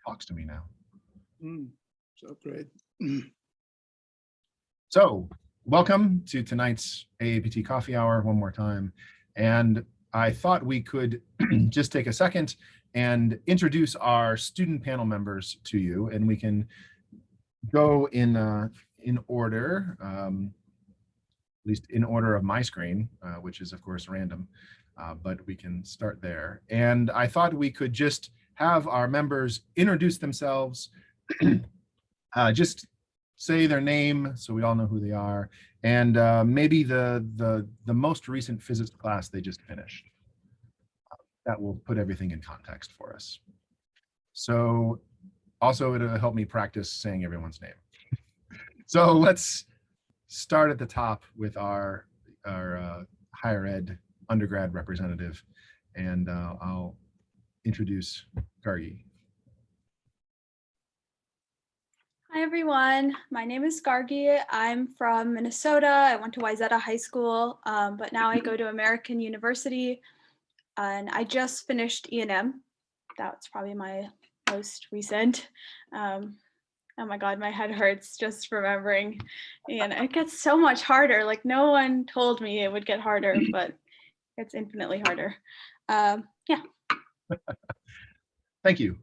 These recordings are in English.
talks to me now. So great. So welcome to tonight's AAPT coffee hour one more time. And I thought we could just take a second and introduce our student panel members to you, and we can go in order, at least in order of my screen, which is of course random, but we can start there. And I thought we could just have our members introduce themselves, just say their name so we all know who they are, and maybe the most recent physics class they just finished. That will put everything in context for us. So also it'll help me practice saying everyone's name. So let's start at the top with our higher ed undergrad representative, and I'll introduce Gargi. Hi everyone, my name is Gargi. I'm from Minnesota. I went to Wayzata High School, but now I go to American University, and I just finished E&M. That's probably my most recent. Oh my God, my head hurts just remembering. And it gets so much harder. Like no one told me it would get harder, but it's infinitely harder. Yeah. Thank you.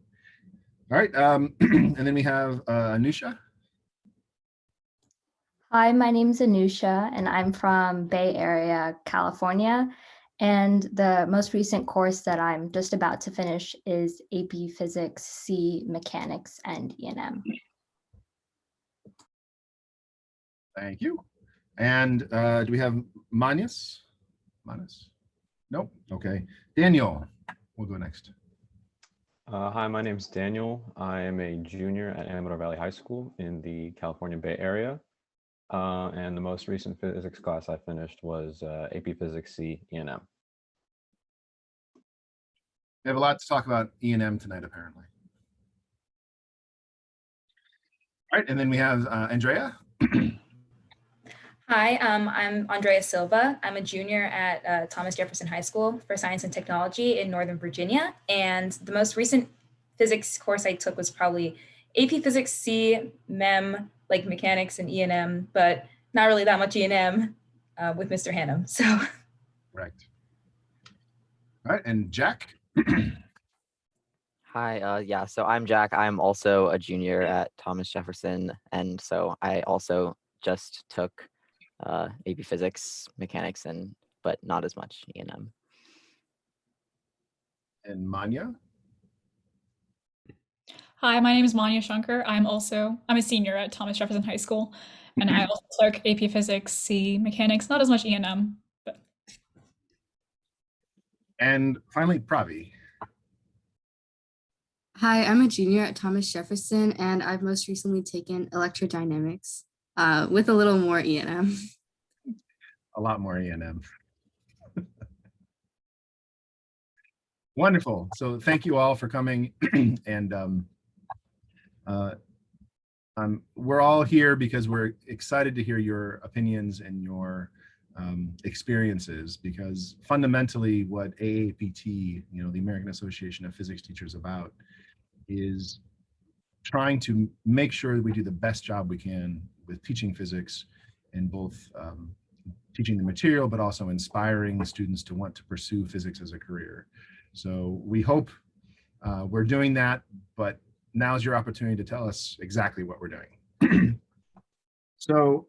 All right, and then we have Anusha. Hi, my name is Anusha, and I'm from Bay Area, California. And the most recent course that I'm just about to finish is AP Physics, C, Mechanics, and E&M. Thank you. And do we have Manas? Manas? Nope. Okay. Daniel, we'll go next. Hi, my name is Daniel. I am a junior at Amador Valley High School in the California Bay Area. And the most recent physics class I finished was AP Physics C, E&M. We have a lot to talk about E&M tonight, apparently. All right, and then we have Andrea. Hi, I'm Andrea Silva. I'm a junior at Thomas Jefferson High School for Science and Technology in Northern Virginia. And the most recent physics course I took was probably AP Physics C, MEM, like mechanics and E&M, but not really that much E&M with Mr. Hannum, so. Correct. All right, and Jack. Hi, yeah, so I'm Jack. I'm also a junior at Thomas Jefferson, and so I also just took AP Physics, Mechanics, but not as much E&M. And Manya. Hi, my name is Manya Shankar. I'm a senior at Thomas Jefferson High School, and I also took AP Physics, C, Mechanics, not as much E&M. But... And finally, Pravi. Hi, I'm a junior at Thomas Jefferson, and I've most recently taken electrodynamics with a little more E&M. A lot more E&M. Wonderful. So thank you all for coming. And we're all here because we're excited to hear your opinions and your experiences, because fundamentally what AAPT, the American Association of Physics Teachers, about is trying to make sure that we do the best job we can with teaching physics, in both teaching the material, but also inspiring the students to want to pursue physics as a career. So we hope we're doing that, but now's your opportunity to tell us exactly what we're doing. So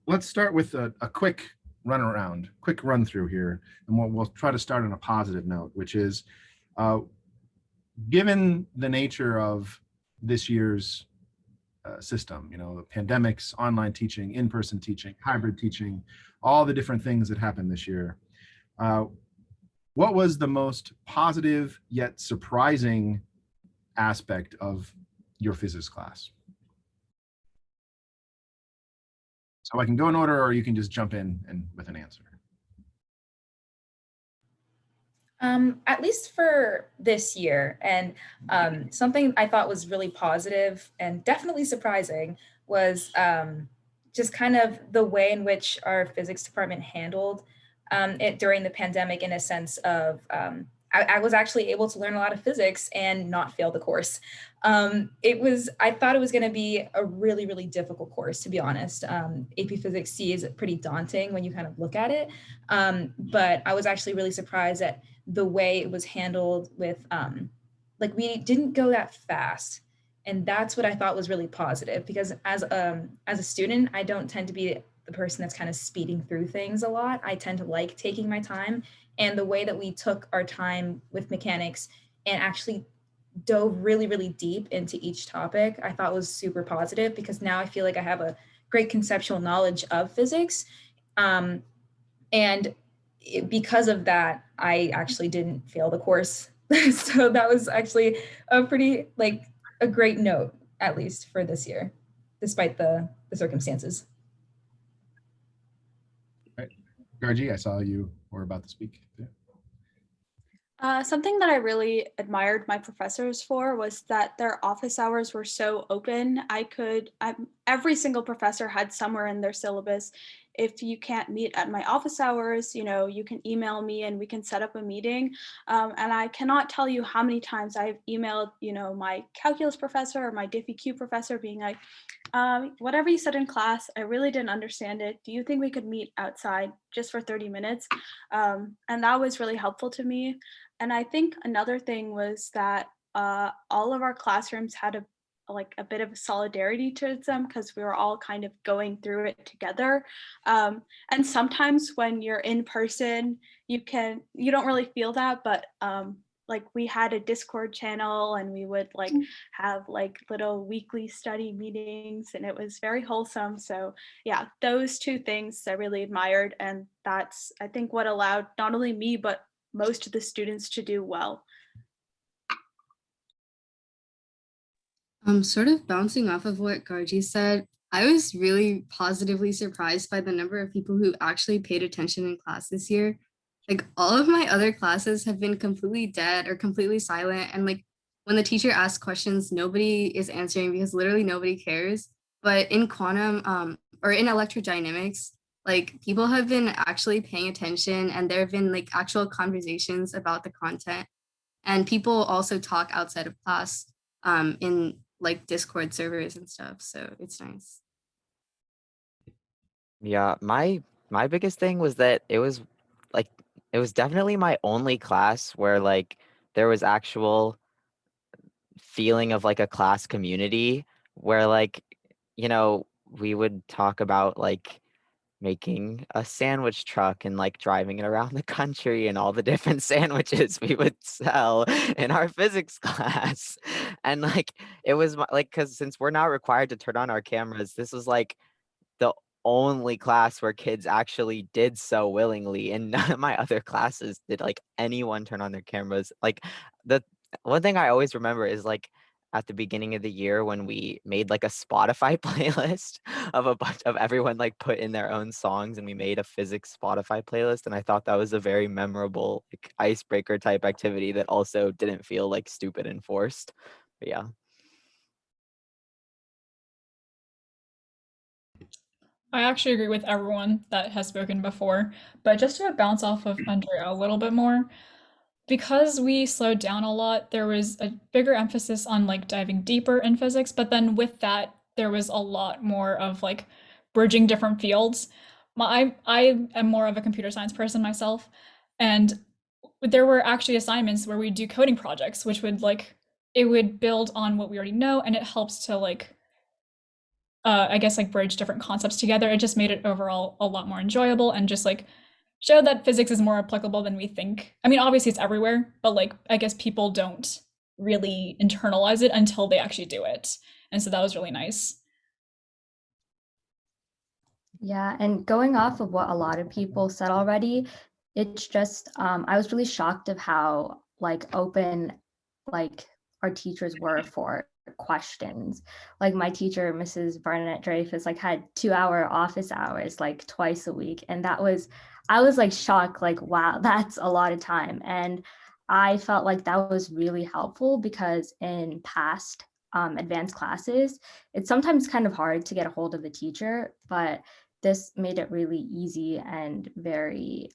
let's start with a quick run through here, and we'll try to start on a positive note, which is, given the nature of this year's system, the pandemics, online teaching, in-person teaching, hybrid teaching, all the different things that happened this year, what was the most positive yet surprising aspect of your physics class? So I can go in order, or you can just jump in and with an answer. At least for this year, and something I thought was really positive and definitely surprising was just kind of the way in which our physics department handled it during the pandemic, in a sense of I was actually able to learn a lot of physics and not fail the course. I thought it was going to be a really, really difficult course, to be honest. AP Physics C is pretty daunting when you kind of look at it. But I was actually really surprised at the way it was handled with, like, we didn't go that fast. And that's what I thought was really positive, because as a student, I don't tend to be the person that's kind of speeding through things a lot. I tend to like taking my time, and the way that we took our time with mechanics and actually dove really, really deep into each topic, I thought was super positive, because now I feel like I have a great conceptual knowledge of physics. And because of that, I actually didn't fail the course. So that was actually a pretty, like, a great note, at least for this year, despite the circumstances. Right. Gargi, I saw you were about to speak. Something that I really admired my professors for was that their office hours were so open. Every single professor had somewhere in their syllabus, if you can't meet at my office hours, you can email me and we can set up a meeting. And I cannot tell you how many times I've emailed, my calculus professor or my DiffEQ professor being like, whatever you said in class, I really didn't understand it. Do you think we could meet outside just for 30 minutes? And that was really helpful to me. And I think another thing was that all of our classrooms had a bit of a solidarity towards them, because we were all kind of going through it together. And sometimes when you're in person, you don't really feel that, but like we had a Discord channel and we would have little weekly study meetings, and it was very wholesome. So yeah, those two things I really admired, and that's, I think, what allowed not only me but most of the students to do well. Sort of bouncing off of what Gargi said, I was really positively surprised by the number of people who actually paid attention in class this year. Like, all of my other classes have been completely dead or completely silent. And like, when the teacher asks questions, nobody is answering because literally nobody cares. But in quantum or in electrodynamics, like, people have been actually paying attention, and there have been like actual conversations about the content. And people also talk outside of class in like Discord servers and stuff. So it's nice. Yeah, my biggest thing was that like it was definitely my only class where like there was actual feeling of like a class community where like, we would talk about like making a sandwich truck and like driving it around the country and all the different sandwiches we would sell in our physics class. And like it was like, because since we're not required to turn on our cameras, this was like the only class where kids actually did so willingly, and none of my other classes did like anyone turn on their cameras. Like, the one thing I always remember is like at the beginning of the year when we made like a Spotify playlist of a bunch of everyone like put in their own songs, and we made a physics Spotify playlist, and I thought that was a very memorable like icebreaker type activity that also didn't feel like stupid and forced. But yeah. I actually agree with everyone that has spoken before, but just to bounce off of Andrea a little bit more, because we slowed down a lot, there was a bigger emphasis on like diving deeper in physics, but then with that, there was a lot more of like bridging different fields. I am more of a computer science person myself, and there were actually assignments where we do coding projects, which would it would build on what we already know, and it helps to I guess like bridge different concepts together. It just made it overall a lot more enjoyable, and just like showed that physics is more applicable than we think. I mean, obviously it's everywhere, but like I guess people don't really internalize it until they actually do it. And so that was really nice. Yeah, and going off of what a lot of people said already, it's just I was really shocked of how like open like our teachers were for questions. Like my teacher, Mrs. Barnett Dreyfus, like had 2-hour office hours like twice a week. And I was like shocked, like, wow, that's a lot of time. And I felt like that was really helpful because in past advanced classes, it's sometimes kind of hard to get a hold of the teacher, but this made it really easy and very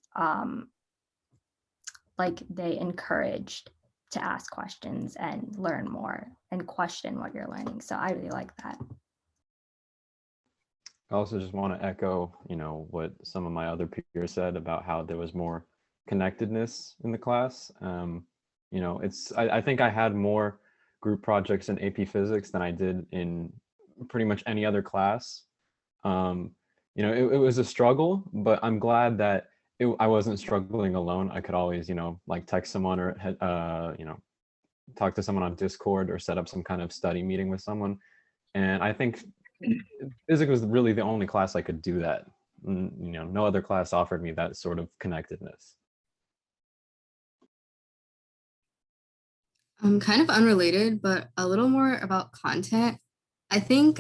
like they encouraged to ask questions and learn more and question what you're learning. So I really like that. I also just want to echo, what some of my other peers said about how there was more connectedness in the class. I think I had more group projects in AP Physics than I did in pretty much any other class. It was a struggle, but I'm glad that I wasn't struggling alone. I could always, like text someone or, talk to someone on Discord or set up some kind of study meeting with someone. And I think physics was really the only class I could do that. No other class offered me that sort of connectedness. Kind of unrelated, but a little more about content. I think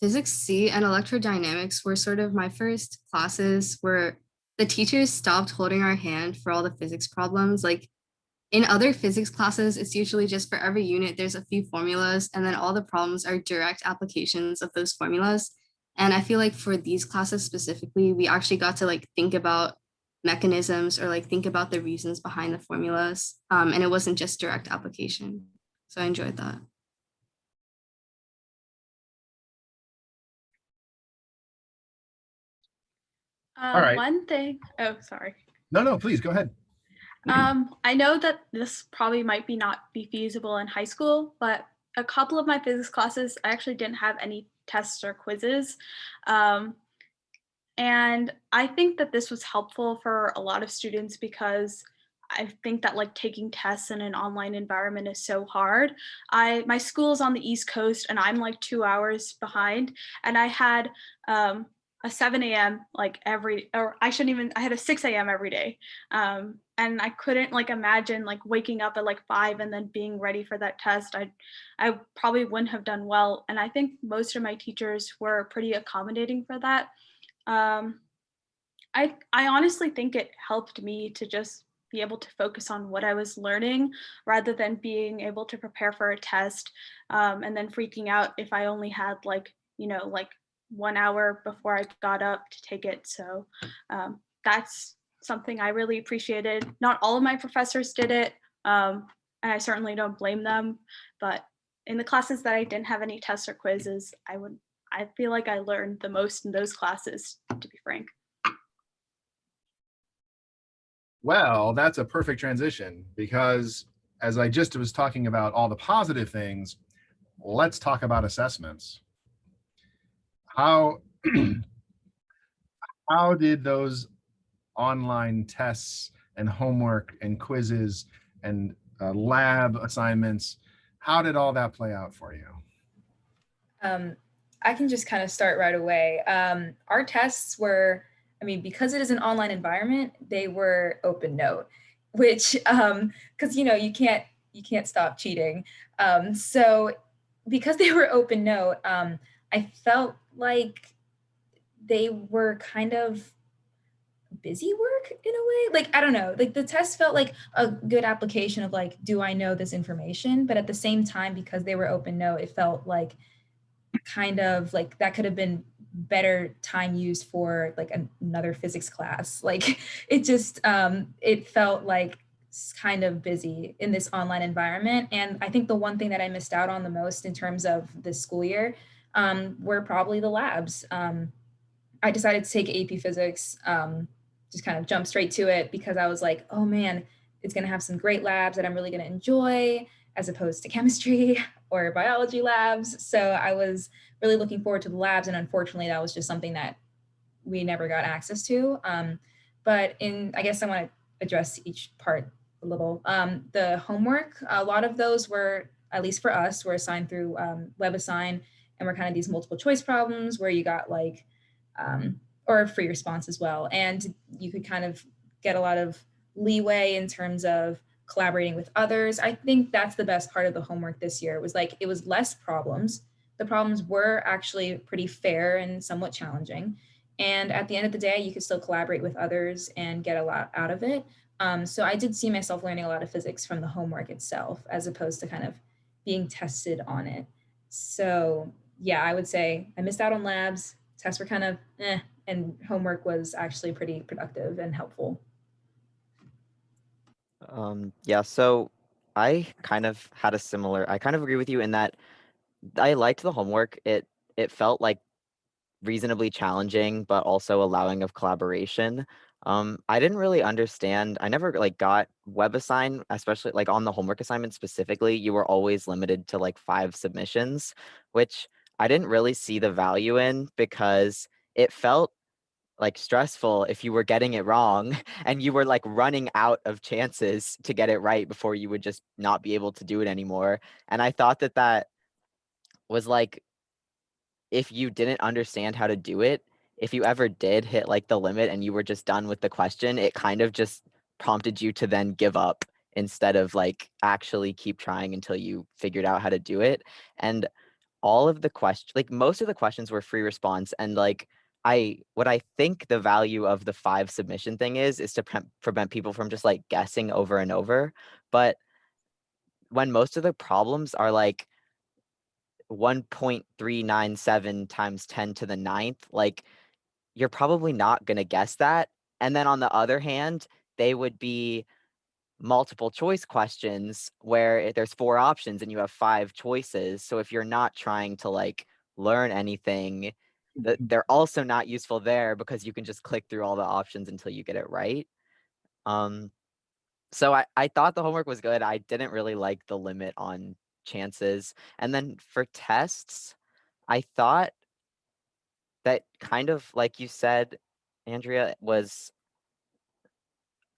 Physics C and electrodynamics were sort of my first classes where the teachers stopped holding our hand for all the physics problems. Like in other physics classes, it's usually just for every unit, there's a few formulas, and then all the problems are direct applications of those formulas. And I feel like for these classes specifically, we actually got to like think about mechanisms or like think about the reasons behind the formulas. And it wasn't just direct application. So I enjoyed that. All right. One thing, oh, sorry. No, please go ahead. I know that this probably might not be feasible in high school, but a couple of my physics classes, I actually didn't have any tests or quizzes. And I think that this was helpful for a lot of students because I think that like taking tests in an online environment is so hard. My school is on the East Coast and I'm like 2 hours behind, and I had a 7 a.m. like I had a 6 a.m. every day. And I couldn't like imagine like waking up at like 5 and then being ready for that test. I probably wouldn't have done well. And I think most of my teachers were pretty accommodating for that. I honestly think it helped me to just be able to focus on what I was learning rather than being able to prepare for a test and then freaking out if I only had like 1 hour before I got up to take it. So that's something I really appreciated. Not all of my professors did it, and I certainly don't blame them. But in the classes that I didn't have any tests or quizzes, I feel like I learned the most in those classes, to be frank. Well, that's a perfect transition because as I just was talking about all the positive things, let's talk about assessments. How did those online tests and homework and quizzes and lab assignments, how did all that play out for you? I can just kind of start right away. Our tests were, because it is an online environment, they were open note, which, because you can't stop cheating. So because they were open note, I felt like they were kind of busy work in a way. Like, I don't know, like the test felt like a good application of like, do I know this information? But at the same time, because they were open note, it felt like kind of like that could have been better time used for like another physics class. Like it just, it felt like kind of busy in this online environment. And I think the one thing that I missed out on the most in terms of this school year were probably the labs. I decided to take AP Physics, just kind of jump straight to it because I was like, oh man, it's going to have some great labs that I'm really going to enjoy as opposed to chemistry or biology labs. So I was really looking forward to the labs. And unfortunately, that was just something that we never got access to. But I guess I want to address each part a little. The homework, a lot of those were, at least for us, were assigned through WebAssign, and were kind of these multiple choice problems where you got like, or a free response as well. And you could kind of get a lot of leeway in terms of collaborating with others. I think that's the best part of the homework this year. It was less problems. The problems were actually pretty fair and somewhat challenging. And at the end of the day, you could still collaborate with others and get a lot out of it. So I did see myself learning a lot of physics from the homework itself, as opposed to kind of being tested on it. So yeah, I would say I missed out on labs. Tests were kind of and homework was actually pretty productive and helpful. Yeah, so I kind of had a similar, I kind of agree with you in that I liked the homework. It felt like reasonably challenging, but also allowing of collaboration. I didn't really understand. I never like got web assign, especially like on the homework assignment specifically. You were always limited to like 5 submissions, which I didn't really see the value in because it felt like stressful if you were getting it wrong and you were like running out of chances to get it right before you would just not be able to do it anymore. And I thought that that was like if you didn't understand how to do it, if you ever did hit like the limit and you were just done with the question, it kind of just prompted you to then give up instead of like actually keep trying until you figured out how to do it. And all of the questions, like most of the questions were free response. And like what I think the value of the 5 submission thing is to prevent people from just like guessing over and over. But when most of the problems are like 1.397 times 10 to the ninth, like you're probably not going to guess that. And then on the other hand, they would be multiple choice questions where there's 4 options and you have 5 choices. So if you're not trying to like learn anything, they're also not useful there because you can just click through all the options until you get it right. So I thought the homework was good. I didn't really like the limit on chances. And then for tests, I thought that kind of like you said, Andrea, was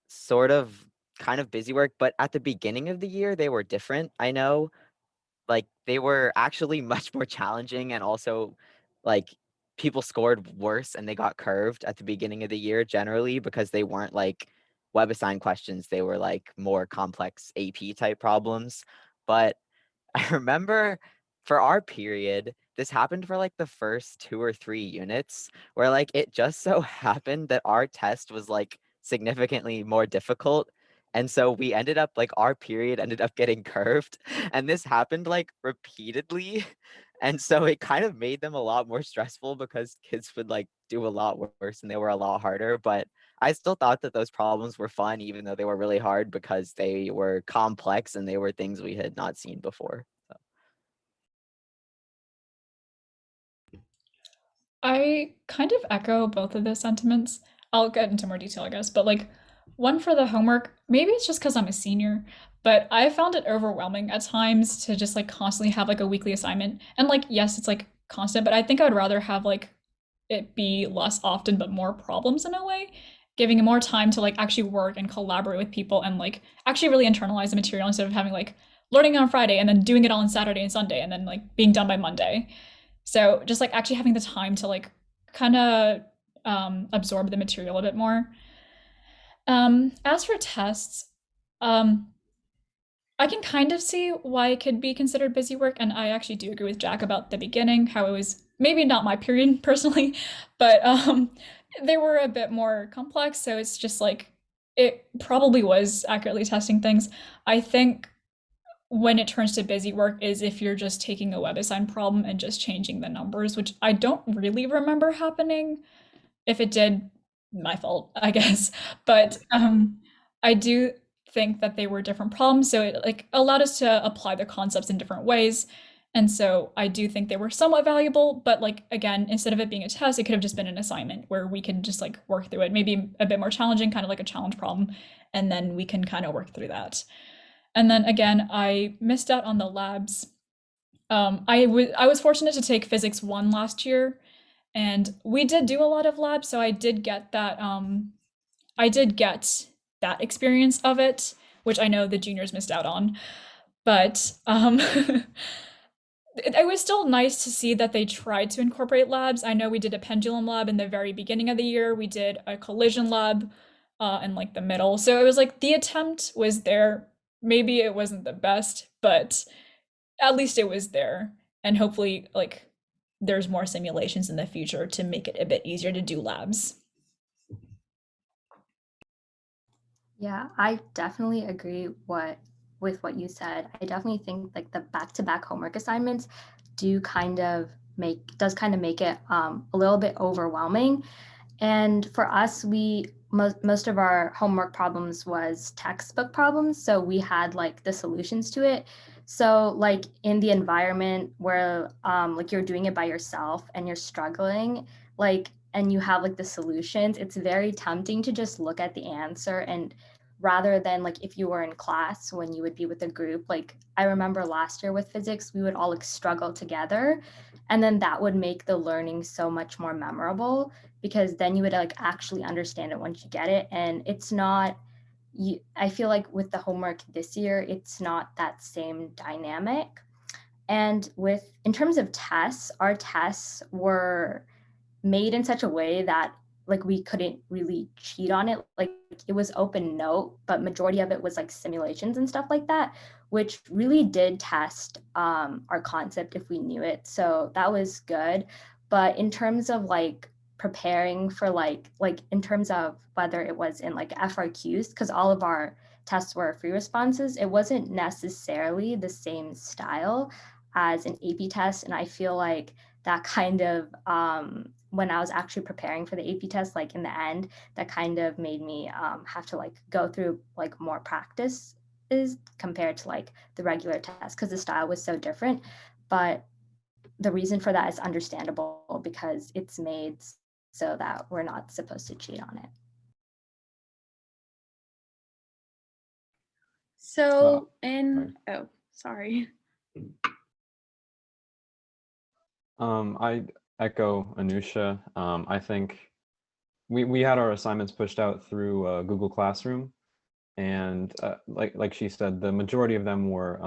sort of kind of busy work, but at the beginning of the year, they were different. I know like they were actually much more challenging and also like people scored worse and they got curved at the beginning of the year generally because they weren't like web assigned questions. They were like more complex AP type problems. But I remember for our period, this happened for like the first 2 or 3 units where like it just so happened that our test was like significantly more difficult. And so we ended up like our period ended up getting curved. And this happened like repeatedly. And so it kind of made them a lot more stressful because kids would like do a lot worse and they were a lot harder. But I still thought that those problems were fun, even though they were really hard because they were complex and they were things we had not seen before. So. I kind of echo both of those sentiments. I'll get into more detail, I guess, but like one for the homework, maybe it's just because I'm a senior, but I found it overwhelming at times to just like constantly have like a weekly assignment. And like, yes, it's like constant, but I think I would rather have like it be less often, but more problems in a way, giving it more time to like actually work and collaborate with people and like actually really internalize the material instead of having like learning on Friday and then doing it all on Saturday and Sunday and then like being done by Monday. So just like actually having the time to like kind of absorb the material a bit more. As for tests, um, I can kind of see why it could be considered busy work, and I actually do agree with Jack about the beginning, how it was maybe not my period personally, but they were a bit more complex, so it's just like it probably was accurately testing things. I think when it turns to busy work is if you're just taking a WebAssign problem and just changing the numbers, which I don't really remember happening. If it did, my fault, I guess. But I do think that they were different problems, so it like allowed us to apply the concepts in different ways. And so I do think they were somewhat valuable, but like again, instead of it being a test, it could have just been an assignment where we can just like work through it, maybe a bit more challenging, kind of like a challenge problem, and then we can kind of work through that. And then again, I missed out on the labs. I was fortunate to take Physics 1 last year, and we did do a lot of labs, so I did get that experience of it, which I know the juniors missed out on. But it was still nice to see that they tried to incorporate labs. I know we did a pendulum lab in the very beginning of the year. We did a collision lab in like the middle. So it was like the attempt was there. Maybe it wasn't the best, but at least it was there. And hopefully like there's more simulations in the future to make it a bit easier to do labs. Yeah, I definitely agree with what you said. I definitely think like the back-to-back homework assignments does kind of make it a little bit overwhelming. And for us, we most of our homework problems was textbook problems, so we had like the solutions to it. So like in the environment where like you're doing it by yourself and you're struggling, like, and you have like the solutions, it's very tempting to just look at the answer, and rather than like if you were in class when you would be with a group. Like I remember last year with physics, we would all like struggle together, and then that would make the learning so much more memorable, because then you would like actually understand it once you get it. And it's not, I feel like with the homework this year, it's not that same dynamic. And with, in terms of tests, our tests were made in such a way that like we couldn't really cheat on it. Like it was open note, but majority of it was like simulations and stuff like that, which really did test our concept if we knew it. So that was good. But in terms of like preparing for like in terms of whether it was in like FRQs, because all of our tests were free responses, it wasn't necessarily the same style as an AP test. And I feel like that kind of when I was actually preparing for the AP test, like in the end, that kind of made me have to like go through like more practice is compared to like the regular test, because the style was so different. But the reason for that is understandable, because it's made so that we're not supposed to cheat on it. So sorry. sorry. I echo Anusha. I think we had our assignments pushed out through Google Classroom, and like she said, the majority of them were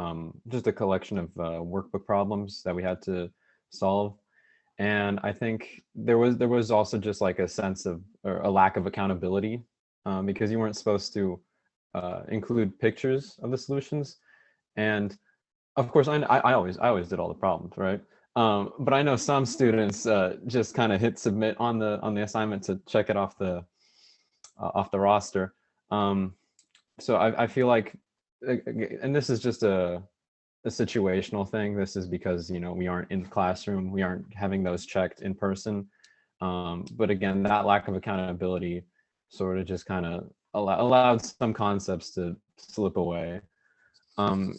just a collection of workbook problems that we had to solve. And I think there was also just like a sense of, or a lack of accountability, because you weren't supposed to include pictures of the solutions. And of course, I always did all the problems, right? But I know some students just kind of hit submit on the assignment to check it off the roster. So I feel like, and this is just a situational thing. This is because, you know, we aren't in the classroom, we aren't having those checked in person. But again, that lack of accountability sort of just kind of allowed some concepts to slip away.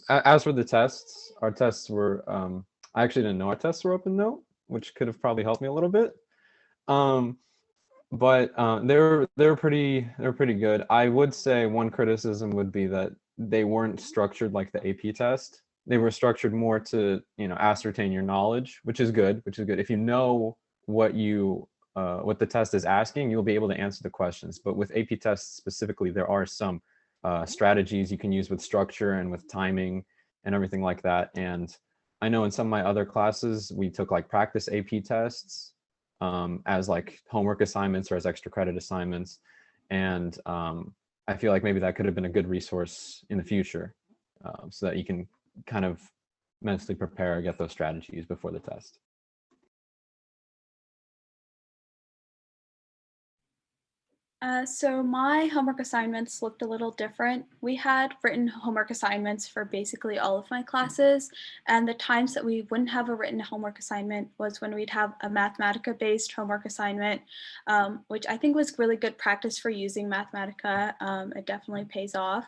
As for the tests, our tests were, I actually didn't know our tests were open note, which could have probably helped me a little bit. But they're pretty good. I would say one criticism would be that they weren't structured like the AP test. They were structured more to, you know, ascertain your knowledge, which is good. If you know what what the test is asking, you'll be able to answer the questions. But with AP tests specifically, there are some strategies you can use with structure and with timing and everything like that. And I know in some of my other classes, we took like practice AP tests as like homework assignments or as extra credit assignments. And I feel like maybe that could have been a good resource in the future, so that you can kind of mentally prepare, get those strategies before the test. So my homework assignments looked a little different. We had written homework assignments for basically all of my classes, and the times that we wouldn't have a written homework assignment was when we'd have a Mathematica-based homework assignment, which I think was really good practice for using Mathematica. It definitely pays off.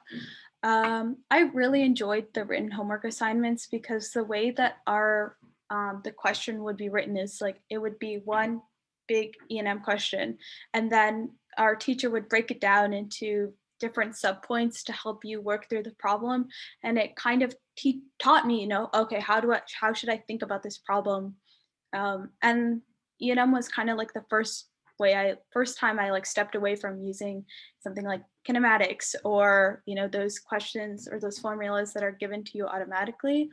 I really enjoyed the written homework assignments because the way that the question would be written is like it would be one big E&M question, and then our teacher would break it down into different subpoints to help you work through the problem. And it kind of taught me, you know, okay, how should I think about this problem? And E&M was kind of like the first time I like stepped away from using something like kinematics or, you know, those questions or those formulas that are given to you automatically.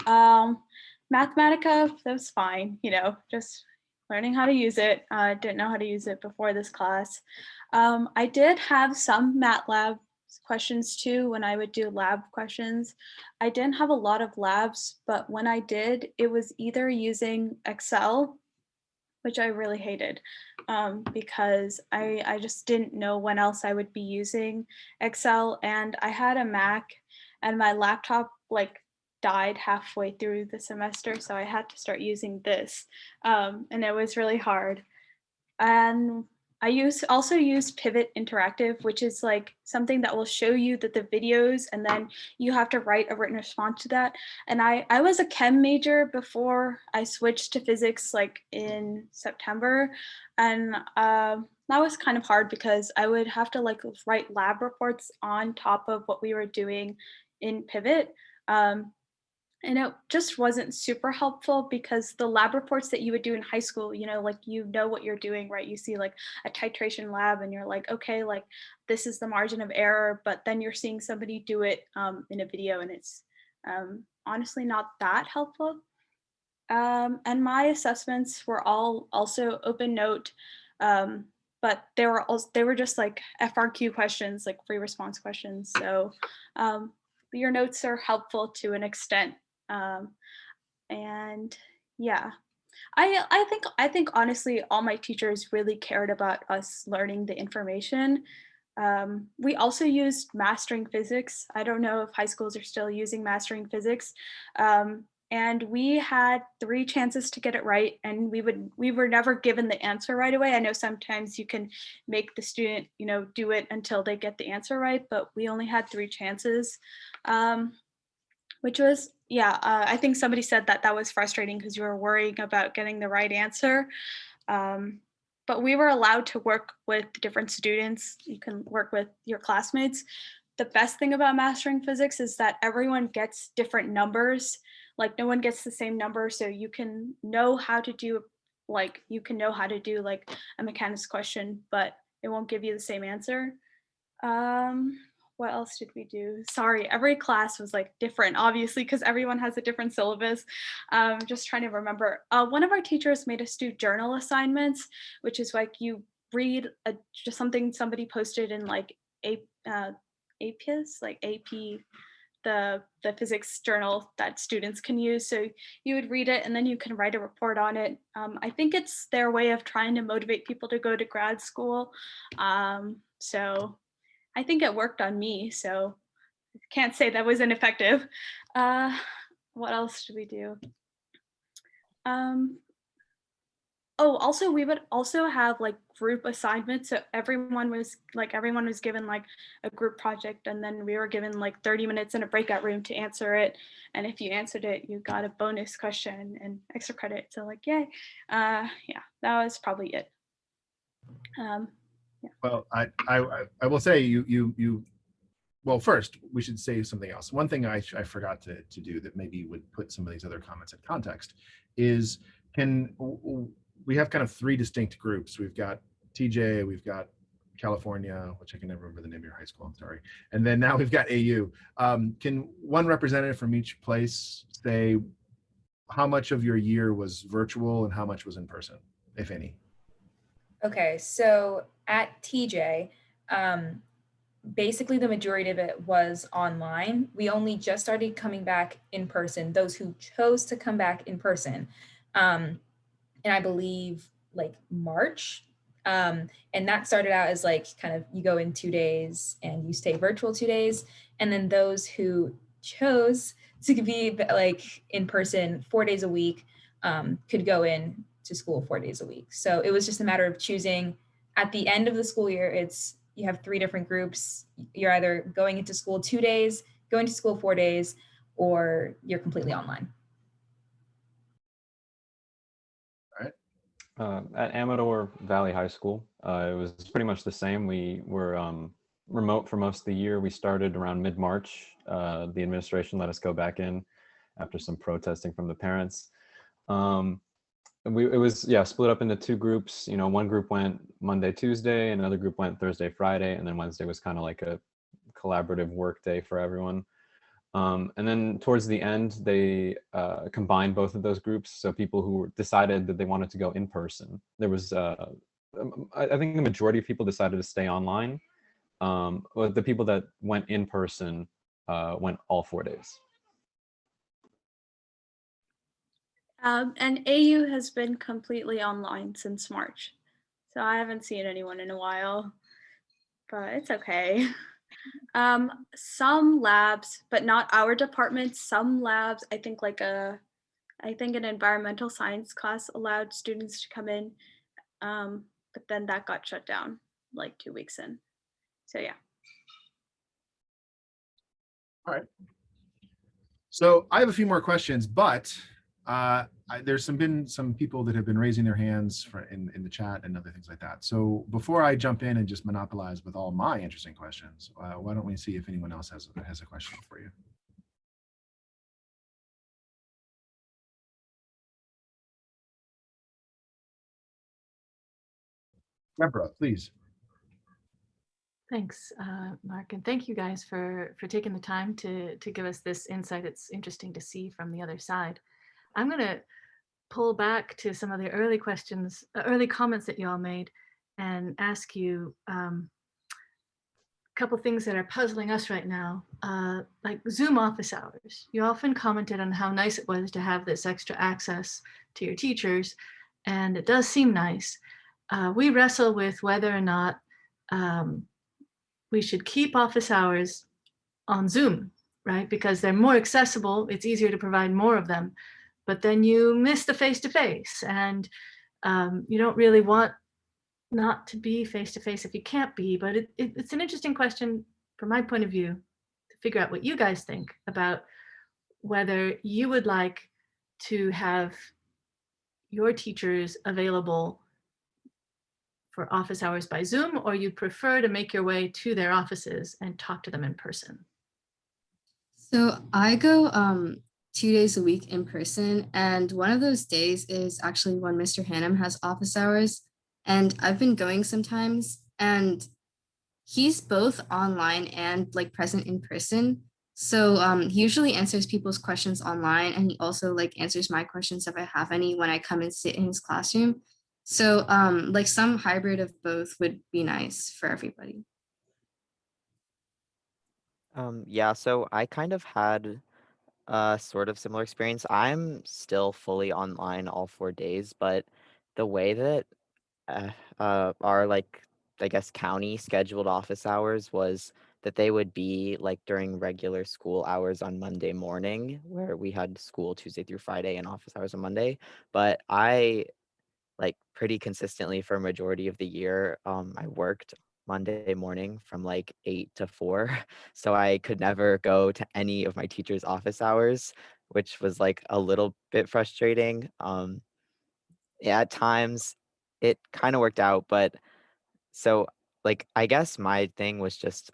Mathematica, that was fine, you know, just learning how to use it. I didn't know how to use it before this class. I did have some MATLAB questions too when I would do lab questions. I didn't have a lot of labs, but when I did, it was either using Excel, which I really hated because I just didn't know when else I would be using Excel. And I had a Mac and my laptop like died halfway through the semester, so I had to start using this, and it was really hard. And also use Pivot Interactive, which is like something that will show you that the videos, and then you have to write a written response to that. And I was a chem major before I switched to physics like in September. And that was kind of hard because I would have to like write lab reports on top of what we were doing in Pivot. And it just wasn't super helpful because the lab reports that you would do in high school, like what you're doing, right? You see like a titration lab and you're like, okay, like this is the margin of error, but then you're seeing somebody do it in a video, and it's honestly not that helpful. And my assessments were all also open note, but they were just like FRQ questions, like free response questions. So your notes are helpful to an extent. And yeah, I think honestly all my teachers really cared about us learning the information. We also used mastering physics. I don't know if high schools are still using mastering physics. And we had 3 chances to get it right, and we were never given the answer right away. I know sometimes you can make the student do it until they get the answer right, but we only had 3 chances. Which was, yeah, I think somebody said that was frustrating because you were worrying about getting the right answer. But we were allowed to work with different students. You can work with your classmates. The best thing about mastering physics is that everyone gets different numbers. Like no one gets the same number, so you can know how to do like a mechanics question, but it won't give you the same answer. What else did we do? Sorry, every class was like different, obviously, because everyone has a different syllabus. Just trying to remember. One of our teachers made us do journal assignments, which is like you read just something somebody posted in like APIS, like AP, the physics journal that students can use. So you would read it and then you can write a report on it. I think it's their way of trying to motivate people to go to grad school. So I think it worked on me, so can't say that was ineffective. What else did we do? Oh, also we would also have like group assignments. So everyone was given like a group project, and then we were given like 30 minutes in a breakout room to answer it. And if you answered it, you got a bonus question and extra credit. So like, yay. Yeah, that was probably it. Yeah. Well, I will say well, first we should say something else. One thing I forgot to do that maybe would put some of these other comments in context is we have kind of 3 distinct groups. We've got TJ, we've got California, which I can never remember the name of your high school, I'm sorry. And then now we've got AU. Can one representative from each place say how much of your year was virtual and how much was in person, if any? Okay, so at TJ, basically the majority of it was online. We only just started coming back in person, those who chose to come back in person. And I believe like March. And that started out as like kind of you go in 2 days and you stay virtual 2 days. And then those who chose to be like in person 4 days a week could go in to school 4 days a week. So it was just a matter of choosing. At the end of the school year, you have 3 different groups. You're either going into school 2 days, going to school 4 days, or you're completely online. At Amador Valley High School, it was pretty much the same. We were remote for most of the year. We started around mid-March. The administration let us go back in after some protesting from the parents. It was split up into 2 groups. One group went Monday, Tuesday, and another group went Thursday, Friday, and then Wednesday was kind of like a collaborative work day for everyone. And then towards the end, they combined both of those groups. So people who decided that they wanted to go in person, there was, I think the majority of people decided to stay online. But the people that went in person went all 4 days. And AU has been completely online since March. So I haven't seen anyone in a while, but it's okay. Some labs, but not our department, some labs, I think an environmental science class allowed students to come in. but then that got shut down like 2 weeks in. So yeah. All right. So I have a few more questions, but there's been some people that have been raising their hands in the chat and other things like that. So before I jump in and just monopolize with all my interesting questions, why don't we see if anyone else has a question for you? Deborah, please. Thanks, Mark, and thank you guys for taking the time to give us this insight. It's interesting to see from the other side. I'm going to pull back to some of the early questions, early comments that you all made, and ask you a couple things that are puzzling us right now, like Zoom office hours. You often commented on how nice it was to have this extra access to your teachers, and it does seem nice. We wrestle with whether or not we should keep office hours on Zoom, right? Because they're more accessible, it's easier to provide more of them, but then you miss the face-to-face, and you don't really want not to be face-to-face if you can't be, but it's an interesting question from my point of view to figure out what you guys think about whether you would like to have your teachers available for office hours by Zoom, or you'd prefer to make your way to their offices and talk to them in person. So I go 2 days a week in person, and one of those days is actually when Mr. Hannum has office hours, and I've been going sometimes, and he's both online and like present in person. So he usually answers people's questions online, and he also like answers my questions if I have any when I come and sit in his classroom. So like some hybrid of both would be nice for everybody. Yeah, so I kind of had a sort of similar experience. I'm still fully online all 4 days, but the way that our like I guess county scheduled office hours was that they would be like during regular school hours on Monday morning, where we had school Tuesday through Friday and office hours on Monday. But I like pretty consistently for a majority of the year, I worked Monday morning from like 8 to 4. So I could never go to any of my teacher's office hours, which was like a little bit frustrating. Yeah, at times it kind of worked out, but so like I guess my thing was just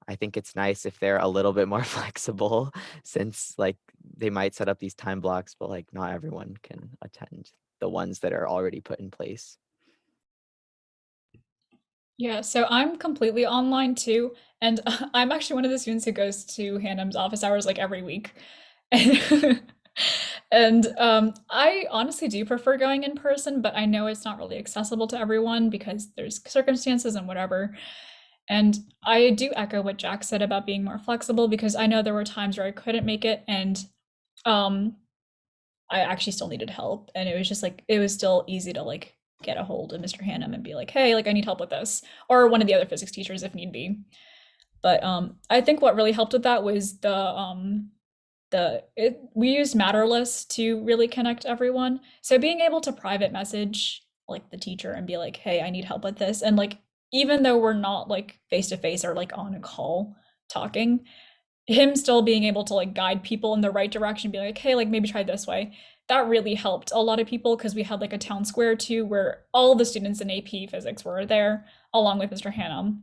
I think it's nice if they're a little bit more flexible since like they might set up these time blocks, but like not everyone can attend the ones that are already put in place. Yeah, so I'm completely online too, and I'm actually one of the students who goes to Hannum's office hours like every week. And I honestly do prefer going in person, but I know it's not really accessible to everyone because there's circumstances and whatever. And I do echo what Jack said about being more flexible, because I know there were times where I couldn't make it, and I actually still needed help, and it was just like it was still easy to like get a hold of Mr. Hannum and be like, hey, like I need help with this, or one of the other physics teachers if need be. But I think what really helped with that was we used Matterless to really connect everyone. So being able to private message like the teacher and be like, hey, I need help with this, and like even though we're not like face to face or like on a call talking, him still being able to like guide people in the right direction, be like, hey, like maybe try this way. That really helped a lot of people, because we had like a town square too, where all the students in AP physics were there along with Mr. Hannum.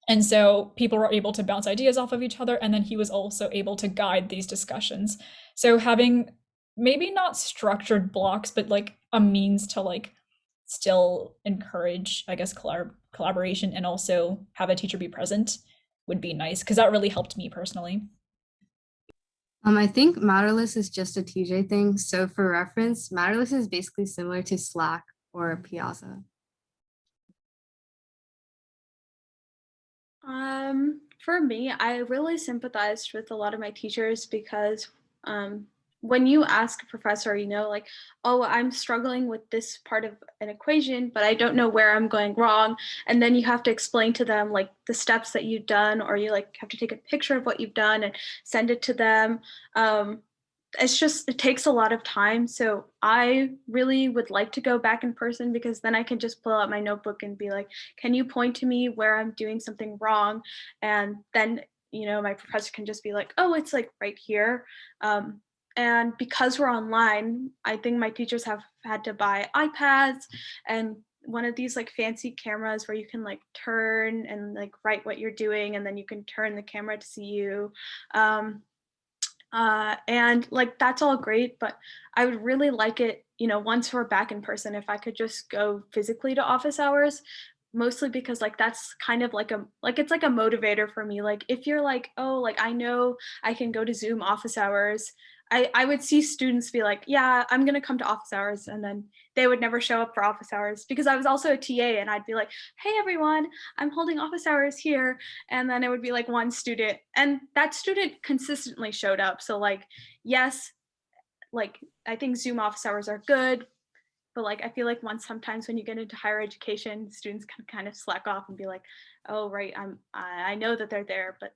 And so people were able to bounce ideas off of each other, and then he was also able to guide these discussions. So having maybe not structured blocks, but like a means to like still encourage, I guess, collaboration and also have a teacher be present would be nice, because that really helped me personally. I think Matterless is just a TJ thing. So for reference, Matterless is basically similar to Slack or Piazza. For me, I really sympathized with a lot of my teachers, because when you ask a professor, you know, like, oh, I'm struggling with this part of an equation, but I don't know where I'm going wrong. And then you have to explain to them like the steps that you've done, or you like have to take a picture of what you've done and send it to them. it's just, it takes a lot of time. So I really would like to go back in person, because then I can just pull out my notebook and be like, can you point to me where I'm doing something wrong? And then, my professor can just be like, oh, it's like right here. And because we're online, I think my teachers have had to buy iPads and one of these like fancy cameras where you can like turn and like write what you're doing, and then you can turn the camera to see you. And like that's all great, but I would really like it, once we're back in person, if I could just go physically to office hours, mostly because like that's kind of like it's like a motivator for me. Like if you're like, oh, like I know I can go to Zoom office hours, I would see students be like, yeah, I'm gonna come to office hours, and then they would never show up for office hours, because I was also a TA and I'd be like, hey everyone, I'm holding office hours here, and then it would be like one student, and that student consistently showed up. So like, yes, like I think Zoom office hours are good, but like I feel like sometimes when you get into higher education, students can kind of slack off and be like, oh right, I know that they're there, but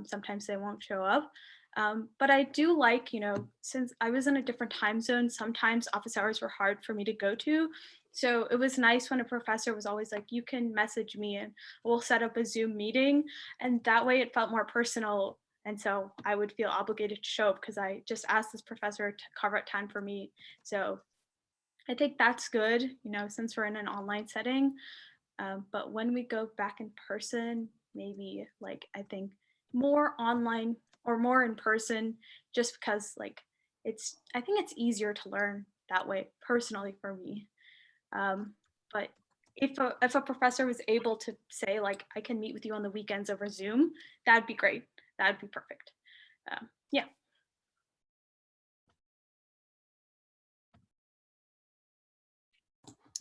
sometimes they won't show up. But I do like, since I was in a different time zone, sometimes office hours were hard for me to go to. So it was nice when a professor was always like, you can message me and we'll set up a Zoom meeting. And that way it felt more personal. And so I would feel obligated to show up because I just asked this professor to carve out time for me. So I think that's good, since we're in an online setting. But when we go back in person, maybe like I think more online or more in person, just because like I think it's easier to learn that way personally for me. But if a professor was able to say like, I can meet with you on the weekends over Zoom, that'd be great. That'd be perfect. Yeah.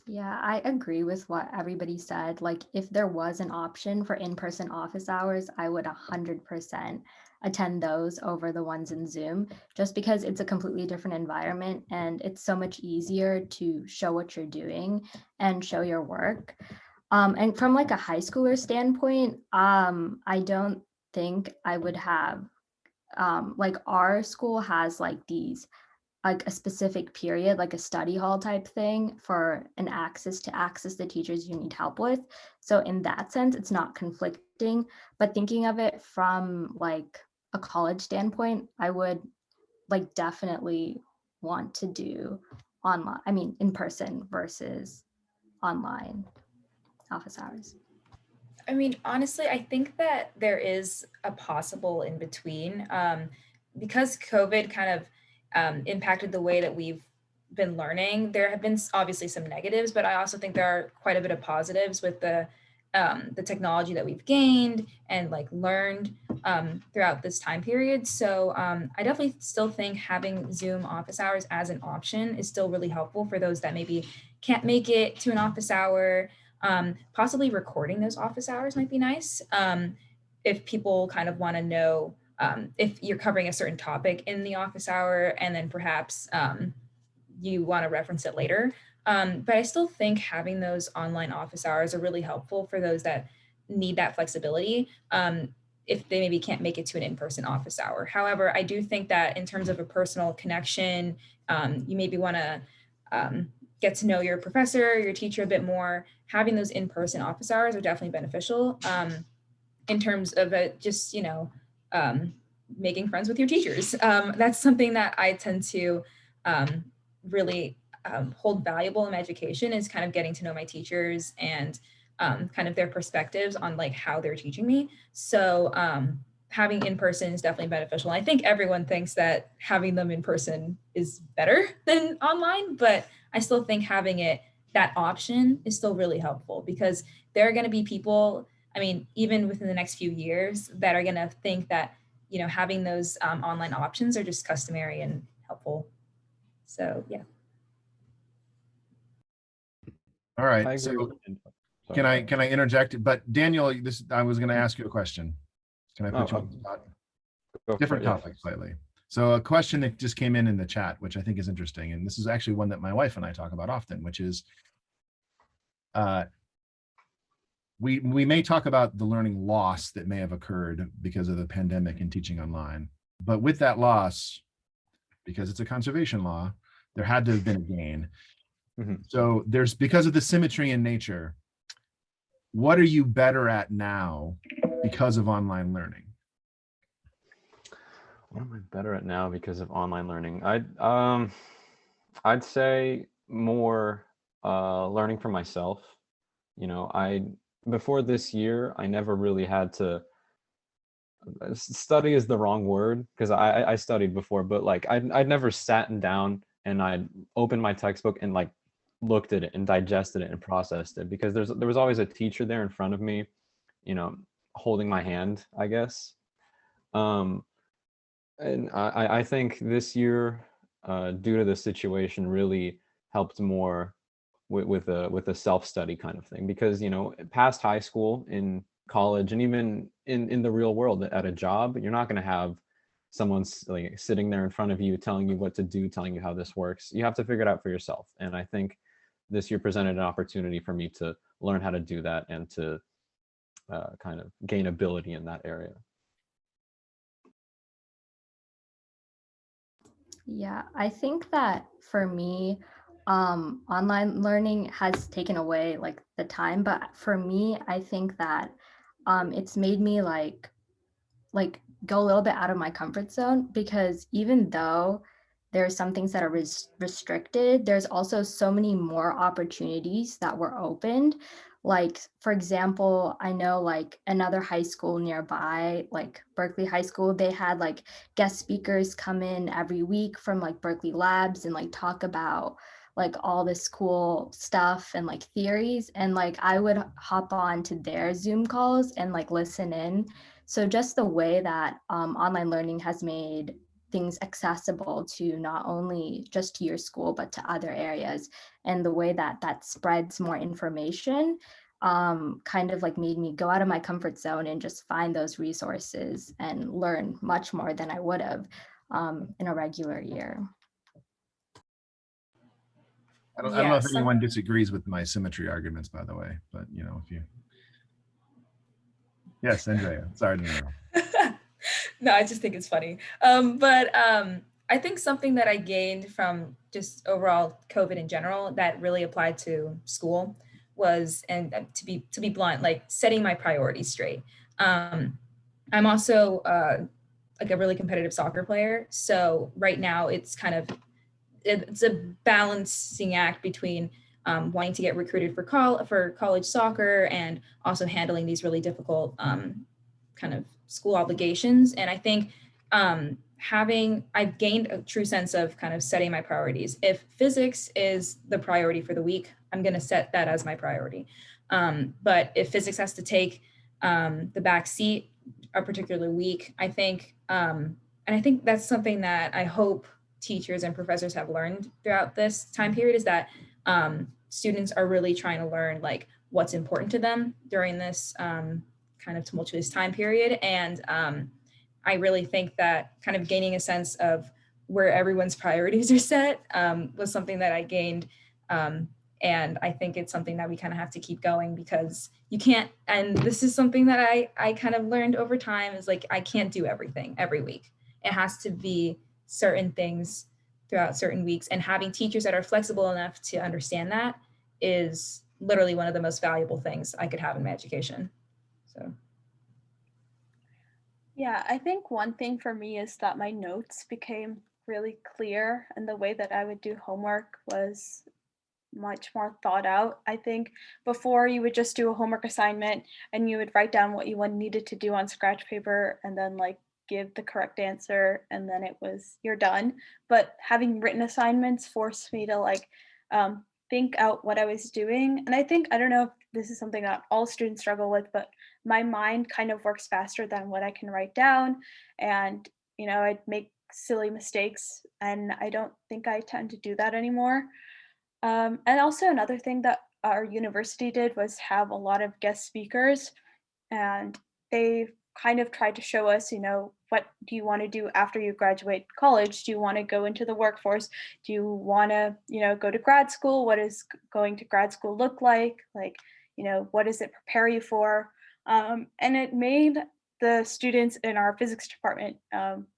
Yeah, I agree with what everybody said. Like, if there was an option for in-person office hours, I would 100% attend those over the ones in Zoom, just because it's a completely different environment and it's so much easier to show what you're doing and show your work. And from like a high schooler standpoint, I don't think I would have, like our school has like these like a specific period, like a study hall type thing for an access the teachers you need help with. So in that sense, it's not conflicting, but thinking of it from like a college standpoint, I would like definitely want to do in person versus online office hours. I mean, honestly, I think that there is a possible in between, because COVID kind of impacted the way that we've been learning. There have been obviously some negatives, but I also think there are quite a bit of positives with the technology that we've gained and like learned throughout this time period. So I definitely still think having Zoom office hours as an option is still really helpful for those that maybe can't make it to an office hour. Possibly recording those office hours might be nice if people kind of want to know if you're covering a certain topic in the office hour and then perhaps you want to reference it later. But I still think having those online office hours are really helpful for those that need that flexibility if they maybe can't make it to an in-person office hour. However, I do think that in terms of a personal connection, you maybe want to get to know your professor, your teacher a bit more. Having those in-person office hours are definitely beneficial in terms of just, making friends with your teachers. That's something that I tend to really hold valuable in my education, is kind of getting to know my teachers and kind of their perspectives on like how they're teaching me. So having in person is definitely beneficial. I think everyone thinks that having them in person is better than online, but I still think having that option is still really helpful, because there are going to be people, I mean, even within the next few years, that are going to think that, having those online options are just customary and helpful. So, yeah. All I right. agree So with can I interject? But Daniel, I was going to ask you a question. Can I put you on the spot? Different topic slightly. So a question that just came in the chat, which I think is interesting, and this is actually one that my wife and I talk about often, which is we may talk about the learning loss that may have occurred because of the pandemic and teaching online. But with that loss, because it's a conservation law, there had to have been a gain. Mhm. So there's, because of the symmetry in nature, what are you better at now because of online learning? What am I better at now because of online learning? I'd say more learning for myself. You know, before this year, I never really had to study is the wrong word because I studied before, but like I'd never sat down and I'd opened my textbook and like looked at it and digested it and processed it because there was always a teacher there in front of me, you know, holding my hand, I guess. Um, and I think this year, due to the situation, really helped more with a self-study kind of thing because, you know, past high school, in college, and even in the real world at a job, you're not going to have someone's like sitting there in front of you telling you what to do, telling you how this works. You have to figure it out for yourself. And I think this year presented an opportunity for me to learn how to do that and to kind of gain ability in that area. Yeah, I think that for me, online learning has taken away like the time, but for me, I think that it's made me like go a little bit out of my comfort zone because even though there are some things that are restricted, there's also so many more opportunities that were opened. Like, for example, I know like another high school nearby, like Berkeley High School, they had like guest speakers come in every week from like Berkeley Labs and like talk about like all this cool stuff and like theories. And like I would hop on to their Zoom calls and like listen in. So just the way that online learning has made things accessible to not only just to your school, but to other areas, and the way that that spreads more information kind of like made me go out of my comfort zone and just find those resources and learn much more than I would have in a regular year. I don't know if Yes, anyone disagrees with my symmetry arguments, by the way, but you know, if you. Yes, Andrea, sorry to interrupt. no, I just think it's funny. I think something that I gained from just overall COVID in general that really applied to school was, and to be blunt, like setting my priorities straight. I'm also like a really competitive soccer player, so right now it's a balancing act between wanting to get recruited for college soccer and also handling these really difficult kind of school obligations. And I think I've gained a true sense of kind of setting my priorities. If physics is the priority for the week, I'm going to set that as my priority. But if physics has to take the back seat a particular week, I think, and I think that's something that I hope teachers and professors have learned throughout this time period, is that students are really trying to learn like what's important to them during this kind of tumultuous time period. And I really think that kind of gaining a sense of where everyone's priorities are set was something that I gained. And I think it's something that we kind of have to keep going, because you can't, and this is something that I kind of learned over time, is like, I can't do everything every week. It has to be certain things throughout certain weeks, and having teachers that are flexible enough to understand that is literally one of the most valuable things I could have in my education. So. Yeah, I think one thing for me is that my notes became really clear, and the way that I would do homework was much more thought out. I think before you would just do a homework assignment and you would write down what you needed to do on scratch paper and then like give the correct answer, and then you're done. But having written assignments forced me to like think out what I was doing. And I don't know if this is something that all students struggle with, but my mind kind of works faster than what I can write down. And, I'd make silly mistakes, and I don't think I tend to do that anymore. And also another thing that our university did was have a lot of guest speakers, and they kind of tried to show us, what do you want to do after you graduate college? Do you want to go into the workforce? Do you want to, go to grad school? What is going to grad school look like? Like, what does it prepare you for? And it made the students in our physics department,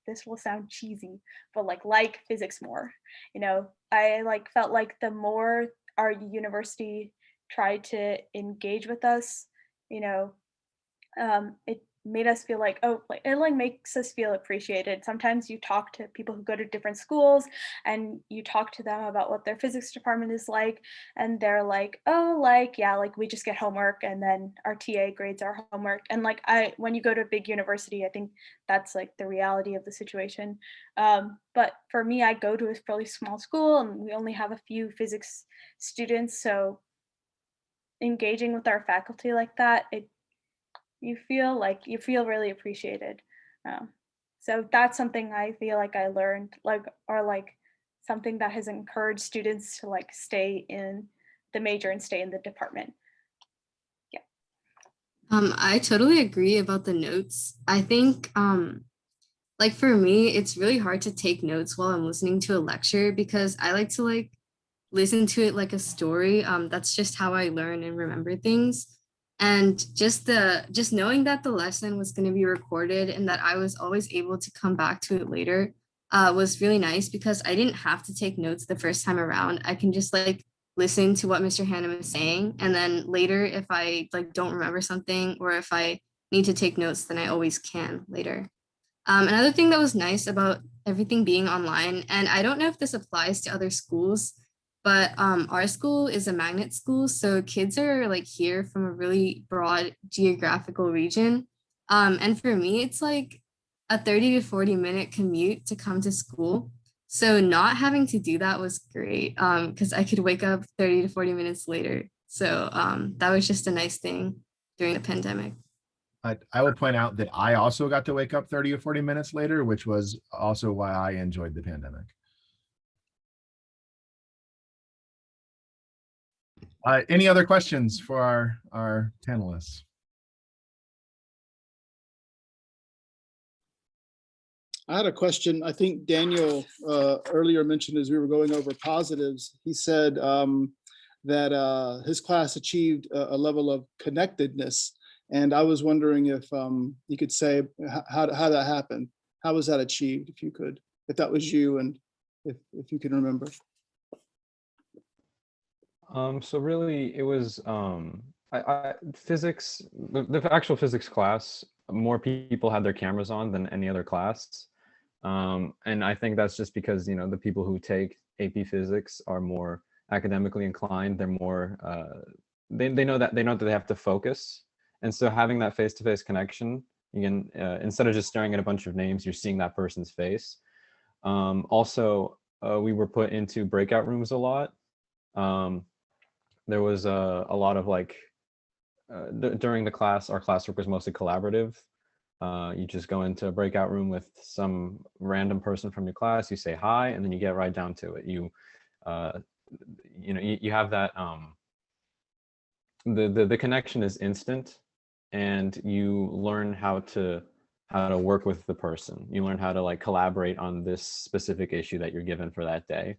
this will sound cheesy, but like physics more. You know, I like felt like the more our university tried to engage with us, you know, it made us feel like, oh, like it like makes us feel appreciated. Sometimes you talk to people who go to different schools and you talk to them about what their physics department is like, and they're like, oh, like yeah, like we just get homework and then our TA grades our homework. And like when you go to a big university, I think that's like the reality of the situation. But for me, I go to a fairly small school and we only have a few physics students, so engaging with our faculty like that, you feel really appreciated. So that's something I feel like I learned, like, or like something that has encouraged students to like stay in the major and stay in the department. Yeah. I totally agree about the notes. I think like for me, it's really hard to take notes while I'm listening to a lecture because I like to like listen to it like a story. That's just how I learn and remember things. And just knowing that the lesson was going to be recorded and that I was always able to come back to it later was really nice because I didn't have to take notes the first time around. I can just like listen to what Mr. Hannum is saying, and then later if I like don't remember something or if I need to take notes, then I always can later. Another thing that was nice about everything being online, and I don't know if this applies to other schools, but our school is a magnet school, so kids are like here from a really broad geographical region. And for me, it's like a 30 to 40-minute commute to come to school. So not having to do that was great because I could wake up 30 to 40 minutes later. So that was just a nice thing during the pandemic. I will point out that I also got to wake up 30 or 40 minutes later, which was also why I enjoyed the pandemic. Any other questions for our panelists? I had a question. I think Daniel earlier mentioned as we were going over positives, he said that his class achieved a level of connectedness. And I was wondering if you could say how that happened. How was that achieved, if you could, if that was you and if you can remember. So really it was physics, the actual physics class, more people had their cameras on than any other class. And I think that's just because, you know, the people who take AP physics are more academically inclined. They're more, they know that they have to focus. And so having that face-to-face connection, you can, instead of just staring at a bunch of names, you're seeing that person's face. Also, we were put into breakout rooms a lot. There was a lot of like, during the class, our classwork was mostly collaborative. You just go into a breakout room with some random person from your class, you say hi, and then you get right down to it. You know, you have that, the connection is instant, and you learn how to work with the person. You learn how to like collaborate on this specific issue that you're given for that day.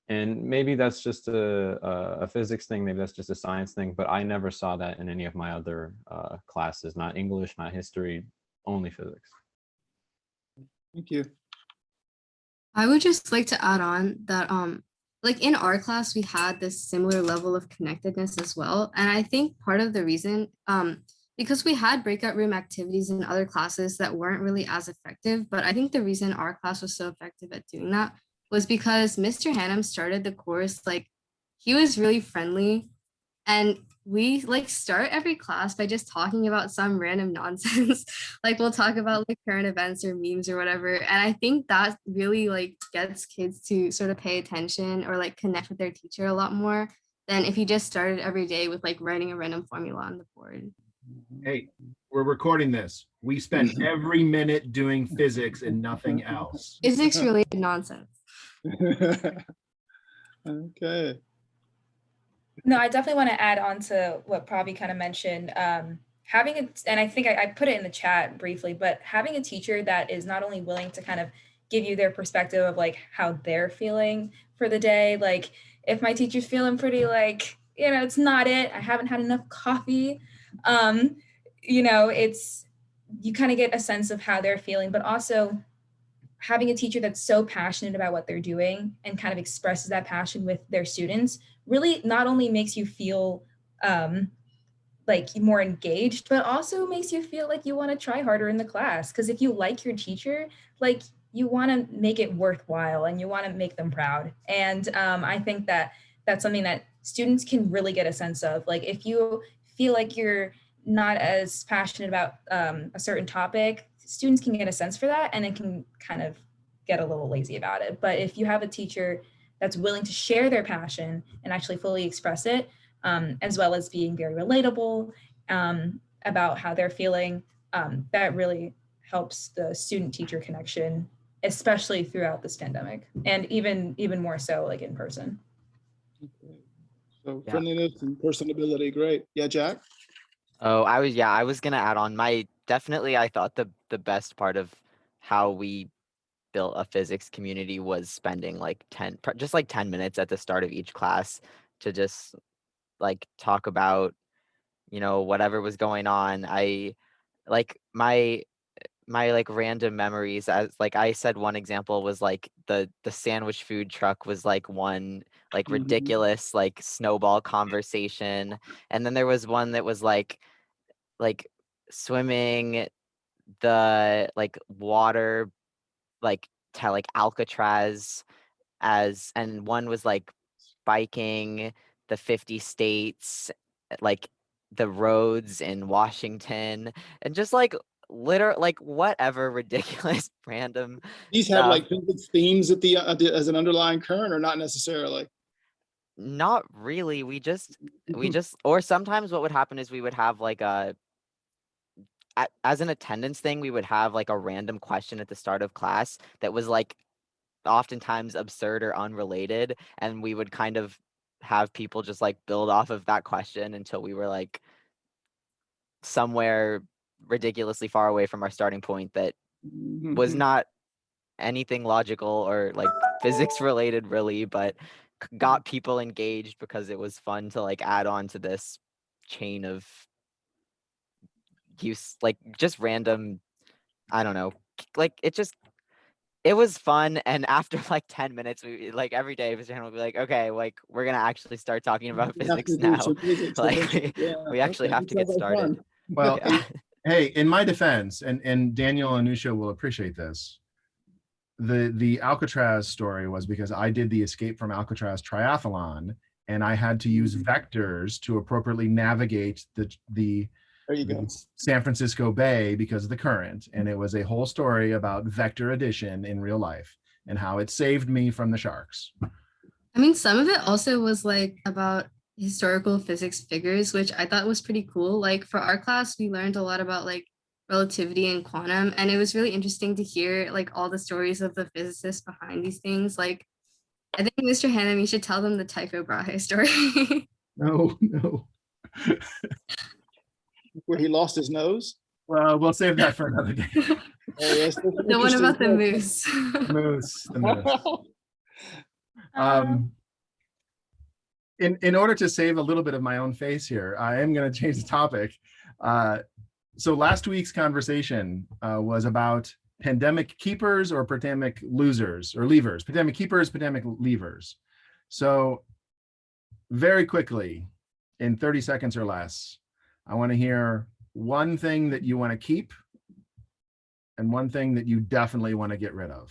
And maybe that's just a physics thing, maybe that's just a science thing, but I never saw that in any of my other classes, not English, not history, only physics. Thank you. I would just like to add on that like in our class, we had this similar level of connectedness as well. And I think part of the reason, because we had breakout room activities in other classes that weren't really as effective, but I think the reason our class was so effective at doing that was because Mr. Hannum started the course, like he was really friendly, and we like start every class by just talking about some random nonsense. Like we'll talk about like current events or memes or whatever. And I think that really like gets kids to sort of pay attention or like connect with their teacher a lot more than if you just started every day with like writing a random formula on the board. Hey, we're recording this. We spent every minute doing physics and nothing else. Physics related nonsense. Okay. No, I definitely want to add on to what Pravi kind of mentioned. Having a, and I think I put it in the chat briefly, but having a teacher that is not only willing to kind of give you their perspective of like how they're feeling for the day. Like if my teacher's feeling pretty like, you know, it's not it, I haven't had enough coffee. it's, you kind of get a sense of how they're feeling, but also having a teacher that's so passionate about what they're doing and kind of expresses that passion with their students really not only makes you feel like more engaged, but also makes you feel like you want to try harder in the class. Because if you like your teacher, like you want to make it worthwhile and you want to make them proud. And I think that that's something that students can really get a sense of. Like if you feel like you're not as passionate about a certain topic, students can get a sense for that and it can kind of get a little lazy about it. But if you have a teacher that's willing to share their passion and actually fully express it, as well as being very relatable about how they're feeling, that really helps the student-teacher connection, especially throughout this pandemic, and even more so like in person. Okay. So Yeah. friendliness and personability, great. Yeah, Jack? Oh, I was gonna add on definitely I thought the best part of how we built a physics community was spending like 10 minutes at the start of each class to just like talk about, whatever was going on. I like my like random memories, as like I said, one example was like the sandwich food truck was like one like Mhm. ridiculous like snowball conversation. And then there was one that was like swimming the like water like like alcatraz, and one was like biking the 50 states, like the roads in Washington, and just like like whatever ridiculous random These have stuff. like physics themes at as an underlying current, or not necessarily? Not really. Or sometimes what would happen is we would have like as an attendance thing, we would have like a random question at the start of class that was like oftentimes absurd or unrelated, and we would kind of have people just like build off of that question until we were like somewhere ridiculously far away from our starting point that was Mhm. not anything logical or like physics related really, but got people engaged because it was fun to like add on to this chain of use, like just random, I don't know, like it was fun. And after like 10 minutes, we like every day Mr. Hannum would be like, okay, like we're gonna actually start talking about We have physics to do now. some physics Like eventually. Yeah, we actually okay. have That to get sounds like started. fun. Well, Yeah. hey, in my defense, and Daniel and Nusha will appreciate this, the Alcatraz story was because I did the Escape from Alcatraz triathlon, and I had to use vectors to appropriately navigate the There you go. San Francisco Bay because of the current. And it was a whole story about vector addition in real life and how it saved me from the sharks. I mean, some of it also was like about historical physics figures, which I thought was pretty cool. Like for our class, we learned a lot about like relativity and quantum, and it was really interesting to hear like all the stories of the physicists behind these things. Like I think Mr. Hannum, you should tell them the Tycho Brahe story. No, no. Where he lost his nose? Well, we'll save that for another day. Oh, yes, that's The one interesting. about the moose. The moose. In order to save a little bit of my own face here, I am going to change the topic. So last week's conversation was about pandemic keepers or pandemic losers or leavers. Pandemic keepers, pandemic leavers. So very quickly, in 30 seconds or less, I want to hear one thing that you want to keep and one thing that you definitely want to get rid of.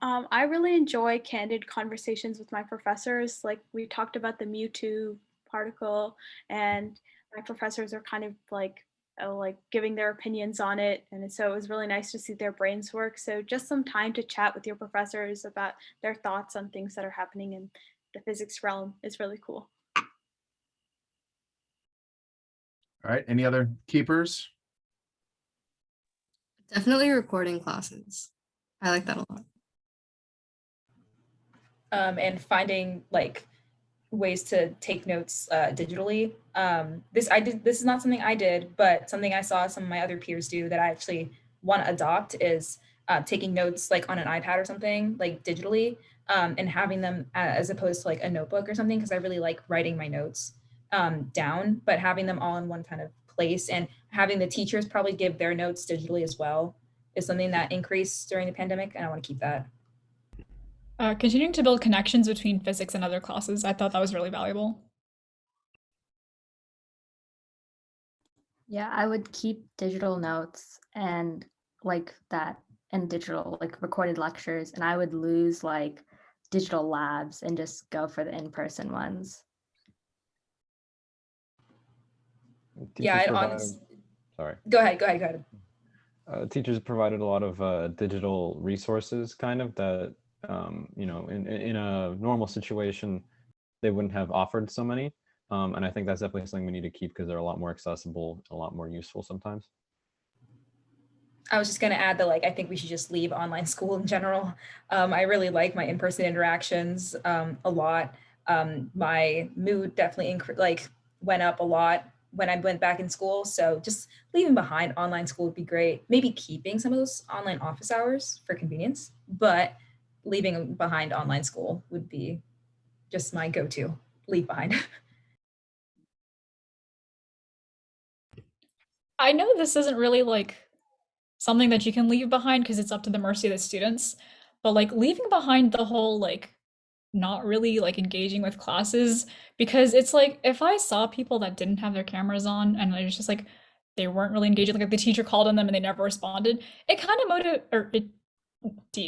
I really enjoy candid conversations with my professors. Like we talked about the Mewtwo particle, and my professors are kind of like giving their opinions on it. And so it was really nice to see their brains work. So just some time to chat with your professors about their thoughts on things that are happening in the physics realm is really cool. All right, any other keepers? Definitely recording classes. I like that a lot. And finding like ways to take notes digitally. This is not something I did, but something I saw some of my other peers do that I actually want to adopt is taking notes like on an iPad or something like digitally, and having them as opposed to like a notebook or something, because I really like writing my notes. down, but having them all in one kind of place and having the teachers probably give their notes digitally as well is something that increased during the pandemic, and I want to keep that. Continuing to build connections between physics and other classes, I thought that was really valuable. Yeah, I would keep digital notes and like that and digital like recorded lectures, and I would lose like digital labs and just go for the in-person ones. Yeah, Sorry. Go ahead. Teachers provided a lot of digital resources kind of that, you know, in a normal situation, they wouldn't have offered so many. And I think that's definitely something we need to keep because they're a lot more accessible, a lot more useful sometimes. I was just going to add that, like, I think we should just leave online school in general. I really like my in-person interactions a lot. My mood definitely went up a lot when I went back in school. So just leaving behind online school would be great. Maybe keeping some of those online office hours for convenience, but leaving behind online school would be just my go-to. Leave behind. I know this isn't really like something that you can leave behind because it's up to the mercy of the students, but like leaving behind the whole like not really like engaging with classes, because it's like if I saw people that didn't have their cameras on and it was just like they weren't really engaging, like the teacher called on them and they never responded, it kind of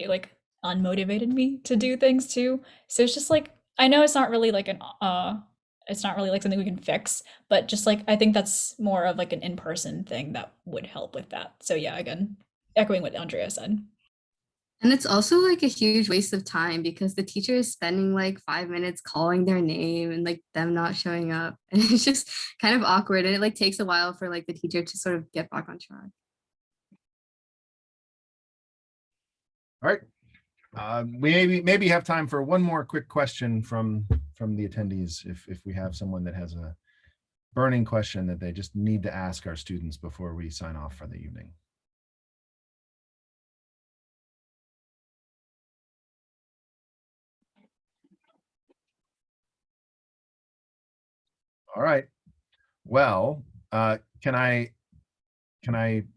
like unmotivated me to do things too. So it's just like I know it's not really like it's not really like something we can fix, but just like I think that's more of like an in-person thing that would help with that. So yeah, again, echoing what Andrea said. And it's also like a huge waste of time because the teacher is spending like 5 minutes calling their name and like them not showing up. And it's just kind of awkward. And it like takes a while for like the teacher to sort of get back on track. All right. We maybe have time for one more quick question from the attendees, if we have someone that has a burning question that they just need to ask our students before we sign off for the evening. All right. Well, can I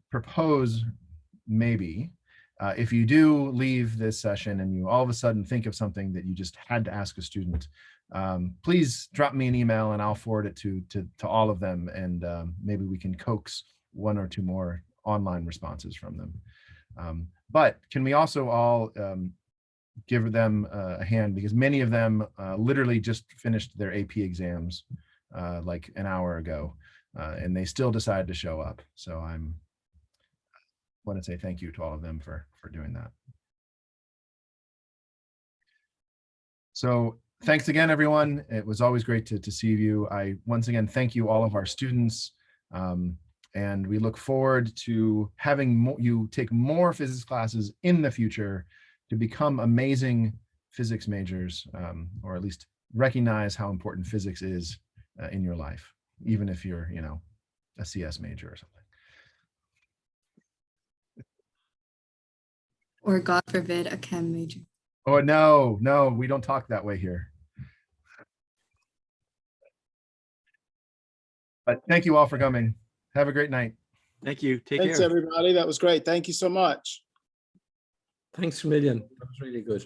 propose maybe if you do leave this session and you all of a sudden think of something that you just had to ask a student, please drop me an email and I'll forward it to all of them, and maybe we can coax one or two more online responses from them. But can we also all give them a hand, because many of them literally just finished their AP exams like an hour ago, and they still decided to show up. So I want to say thank you to all of them for doing that. So thanks again, everyone. It was always great to see you. I once again thank you, all of our students, and we look forward to having you take more physics classes in the future to become amazing physics majors, or at least recognize how important physics is in your life, even if you're, you know, a CS major or something. Or God forbid, a chem major. Oh, no, we don't talk that way here. But thank you all for coming. Have a great night. Thank you. Thanks, everybody. That was great. Thank you so much. Thanks a million. That was really good.